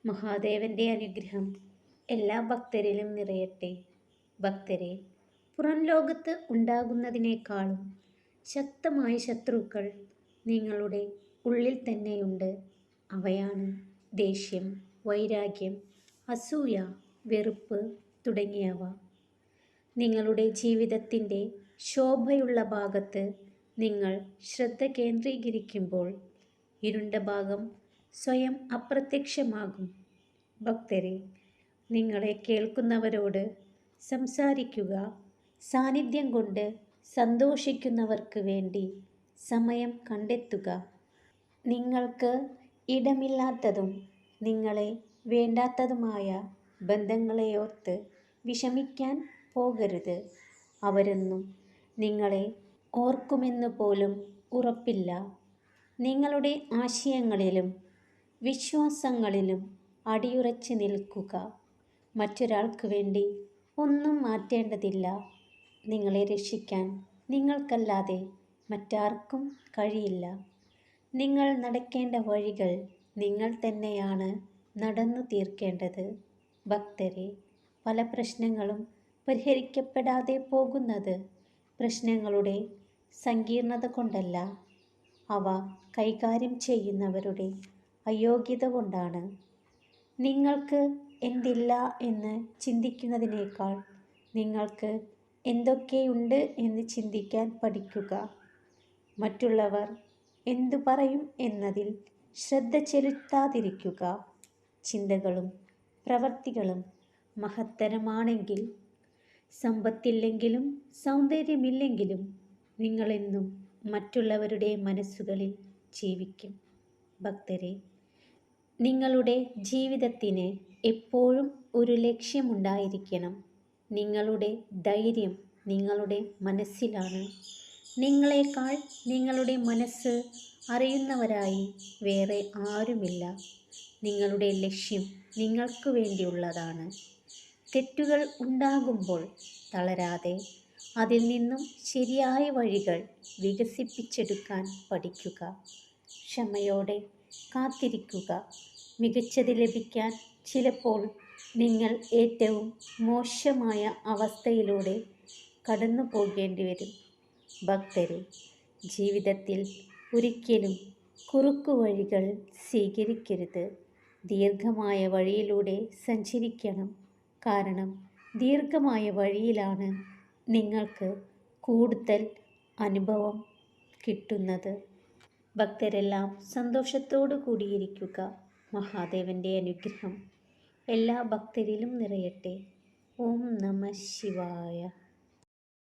മഹാദേവന്റെ അനുഗ്രഹം എല്ലാ ഭക്തരിലും നിറയട്ടെ. ഭക്തരെ, പുറം ലോകത്ത് ഉണ്ടാകുന്നതിനേക്കാളും ശക്തമായ ശത്രുക്കൾ നിങ്ങളുടെ ഉള്ളിൽ തന്നെയുണ്ട്. അവയാണ് ദേഷ്യം, വൈരാഗ്യം, അസൂയ, വെറുപ്പ് തുടങ്ങിയവ. നിങ്ങളുടെ ജീവിതത്തിൻ്റെ ശോഭയുള്ള ഭാഗത്ത് നിങ്ങൾ ശ്രദ്ധ കേന്ദ്രീകരിക്കുമ്പോൾ ഇരുണ്ട ഭാഗം സ്വയം അപ്രത്യക്ഷമാകും. ഭക്തരെ, നിങ്ങളെ കേൾക്കുന്നവരോട് സംസാരിക്കുക. സാന്നിധ്യം കൊണ്ട് സന്തോഷിക്കുന്നവർക്ക് വേണ്ടി സമയം കണ്ടെത്തുക. നിങ്ങൾക്ക് ഇടമില്ലാത്തതും നിങ്ങളെ വേണ്ടാത്തതുമായ ബന്ധങ്ങളെയോർത്ത് വിഷമിക്കാൻ പോകരുത്. അവരൊന്നും നിങ്ങളെ ഓർക്കുമെന്ന് പോലും ഉറപ്പില്ല. നിങ്ങളുടെ ആശയങ്ങളിലും വിശ്വാസങ്ങളിലും അടിയുറച്ച് നിൽക്കുക. മറ്റൊരാൾക്ക് വേണ്ടി ഒന്നും മാറ്റേണ്ടതില്ല. നിങ്ങളെ രക്ഷിക്കാൻ നിങ്ങൾക്കല്ലാതെ മറ്റാർക്കും കഴിയില്ല. നിങ്ങൾ നടക്കേണ്ട വഴികൾ നിങ്ങൾ തന്നെയാണ് നടന്നു തീർക്കേണ്ടത്. ഭക്തരെ, പല പ്രശ്നങ്ങളും പരിഹരിക്കപ്പെടാതെ പോകുന്നത് പ്രശ്നങ്ങളുടെ സങ്കീർണത കൊണ്ടല്ല, അവ കൈകാര്യം ചെയ്യുന്നവരുടെ അയോഗ്യത കൊണ്ടാണ്. നിങ്ങൾക്ക് എന്തില്ല എന്ന് ചിന്തിക്കുന്നതിനേക്കാൾ നിങ്ങൾക്ക് എന്തൊക്കെയുണ്ട് എന്ന് ചിന്തിക്കാൻ പഠിക്കുക. മറ്റുള്ളവർ എന്തു പറയും എന്നതിൽ ശ്രദ്ധ ചെലുത്താതിരിക്കുക. ചിന്തകളും പ്രവൃത്തികളും മഹത്തരമാണെങ്കിൽ, സമ്പത്തില്ലെങ്കിലും സൗന്ദര്യമില്ലെങ്കിലും നിങ്ങളെന്നും മറ്റുള്ളവരുടെ മനസ്സുകളിൽ ജീവിക്കും. ഭക്തരെ, നിങ്ങളുടെ ജീവിതത്തിന് എപ്പോഴും ഒരു ലക്ഷ്യമുണ്ടായിരിക്കണം. നിങ്ങളുടെ ധൈര്യം നിങ്ങളുടെ മനസ്സിലാണ്. നിങ്ങളെക്കാൾ നിങ്ങളുടെ മനസ്സ് അറിയുന്നവരായി വേറെ ആരുമില്ല. നിങ്ങളുടെ ലക്ഷ്യം നിങ്ങൾക്ക് വേണ്ടിയുള്ളതാണ്. തെറ്റുകൾ ഉണ്ടാകുമ്പോൾ തളരാതെ അതിൽ നിന്നും ശരിയായ വഴികൾ വികസിപ്പിച്ചെടുക്കാൻ പഠിക്കുക. ക്ഷമയോടെ കാത്തിരിക്കുക. മികച്ചത് ലഭിക്കാൻ ചിലപ്പോൾ നിങ്ങൾ ഏറ്റവും മോശമായ അവസ്ഥയിലൂടെ കടന്നു പോകേണ്ടി വരും. ഭക്തരെ, ജീവിതത്തിൽ ഒരിക്കലും കുറുക്കു വഴികൾ സ്വീകരിക്കരുത്. ദീർഘമായ വഴിയിലൂടെ സഞ്ചരിക്കണം. കാരണം ദീർഘമായ വഴിയിലാണ് നിങ്ങൾക്ക് കൂടുതൽ അനുഭവം കിട്ടുന്നത്. ഭക്തരെല്ലാം സന്തോഷത്തോടു കൂടിയിരിക്കുക. മഹാദേവന്റെ അനുഗ്രഹം എല്ലാ ഭക്തരിലും നിറയട്ടെ. ഓം നമഃ ശിവായ.